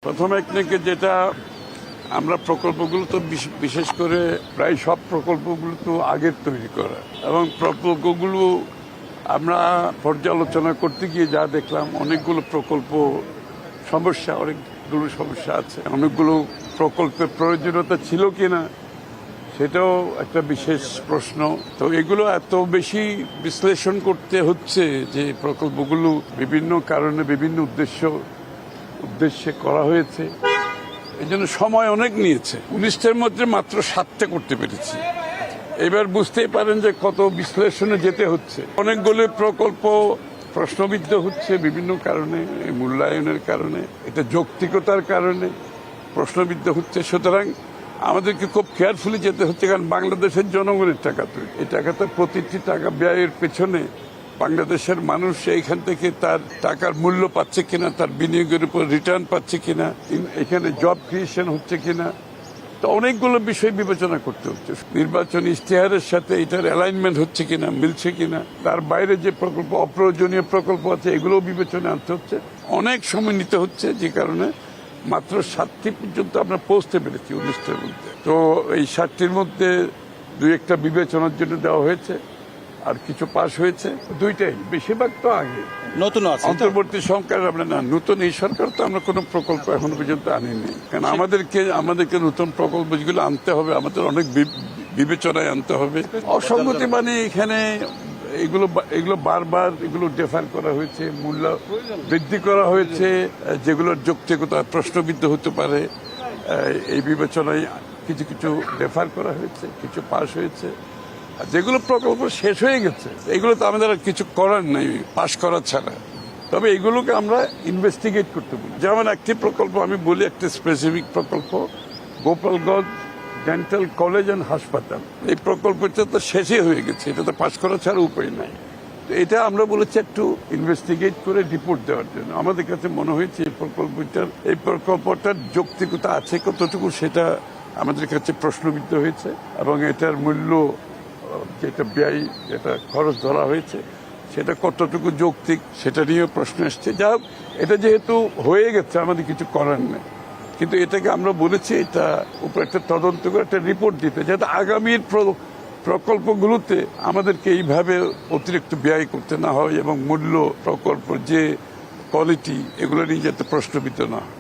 প্রথম একদিকে যেটা আমরা প্রকল্পগুলো তো বিশেষ করে প্রায় সব প্রকল্পগুলো তো আগের তৈরি করা এবং প্রকল্পগুলো আমরা পর্যালোচনা করতে গিয়ে যা দেখলাম অনেকগুলো প্রকল্প অনেকগুলো সমস্যা আছে, অনেকগুলো প্রকল্পের প্রয়োজনীয়তা ছিল কিনা সেটাও একটা বিশেষ প্রশ্ন। তো এগুলো এত বেশি বিশ্লেষণ করতে হচ্ছে যে প্রকল্পগুলো বিভিন্ন কারণে বিভিন্ন উদ্দেশ্যে করা হয়েছে, এই জন্য সময় অনেক নিয়েছে। 19টার মধ্যে মাত্র 7টা করতে পেরেছি। এবার বুঝতেই পারেন যে কত বিশ্লেষণে যেতে হচ্ছে। অনেকগুলো প্রকল্প প্রশ্নবিদ্ধ হচ্ছে বিভিন্ন কারণে, মূল্যায়নের কারণে, এটা যৌক্তিকতার কারণে প্রশ্নবিদ্ধ হচ্ছে। সুতরাং আমাদেরকে খুব কেয়ারফুলি যেতে হচ্ছে, কারণ বাংলাদেশের জনগণের টাকা তো, এই টাকাটা প্রতিটি টাকা ব্যয়ের পেছনে বাংলাদেশের মানুষ এইখান থেকে তার টাকার মূল্য পাচ্ছে কিনা, তার বিনিয়োগের উপর রিটার্ন পাচ্ছে কিনা, এখানে জব ক্রিয়েশন হচ্ছে কিনা, তো অনেকগুলো বিষয় বিবেচনা করতে হচ্ছে। নির্বাচনী ইশতেহারের সাথে এটার অ্যালাইনমেন্ট হচ্ছে কিনা, মিলছে কিনা, তার বাইরে যে প্রকল্প অপ্রয়োজনীয় প্রকল্প আছে এগুলোও বিবেচনা আনতে হচ্ছে, অনেক সময় নিতে হচ্ছে, যে কারণে মাত্র 7টি পর্যন্ত আমরা পৌঁছতে পেরেছি 19টার মধ্যে। তো এই 7টির মধ্যে 2-1টা বিবেচনার জন্য দেওয়া হয়েছে, আর কিছু পাস হয়েছে, 2টাই, বেশিরভাগ তো আগে নতুন আছে। অন্তর্বর্তী সরকার আমরা না, নতুন এই সরকার তো আমরা কোনো প্রকল্প এখনো পর্যন্ত আনিনি, কারণ আমাদেরকে নতুন প্রকল্প যেগুলো আনতে হবে আমাদের অনেক বিবেচনায় আনতে হবে। অসঙ্গতি মানে এখানে এগুলো বারবার এগুলো ডেফার করা হয়েছে, মূল্য বৃদ্ধি করা হয়েছে, যেগুলোর যৌক্তিকতা প্রশ্নবিদ্ধ হতে পারে, এই বিবেচনায় কিছু কিছু ডেফার করা হয়েছে, কিছু পাস হয়েছে। যেগুলো প্রকল্প শেষ হয়ে গেছে এগুলো তো আমাদের আর কিছু করার নেই পাশ করা ছাড়া, তবে এগুলোকে আমরা ইনভেস্টিগেট করতে বলি। যেমন একটি প্রকল্প আমি বলি, একটি স্পেসিফিক প্রকল্প, গোপালগঞ্জ ডেন্টাল কলেজ অ্যান্ড হাসপাতাল, এই প্রকল্পটা তো শেষই হয়ে গেছে, এটা তো পাশ করা ছাড়া উপায় নাই। তো এটা আমরা বলেছি একটু ইনভেস্টিগেট করে রিপোর্ট দেওয়ার জন্য। আমাদের কাছে মনে হয়েছে এই প্রকল্পটার যৌক্তিকতা আছে কতটুকু সেটা আমাদের কাছে প্রশ্নবিদ্ধ হয়েছে, এবং এটার মূল্য যেটা ব্যয়, যেটা খরচ ধরা হয়েছে সেটা কতটুকু যৌক্তিক সেটা নিয়েও প্রশ্ন এসছে। যা হোক, এটা যেহেতু হয়ে গেছে আমাদের কিছু করার নেই, কিন্তু এটাকে আমরা বলেছি এটা উপর একটা তদন্ত করে একটা রিপোর্ট দিতে, যাতে আগামীর প্রকল্পগুলোতে আমাদেরকে এইভাবে অতিরিক্ত ব্যয় করতে না হয় এবং মূল্য প্রকল্প যে কোয়ালিটি এগুলো নিয়ে যাতে প্রশ্নবিদ্ধ না হয়।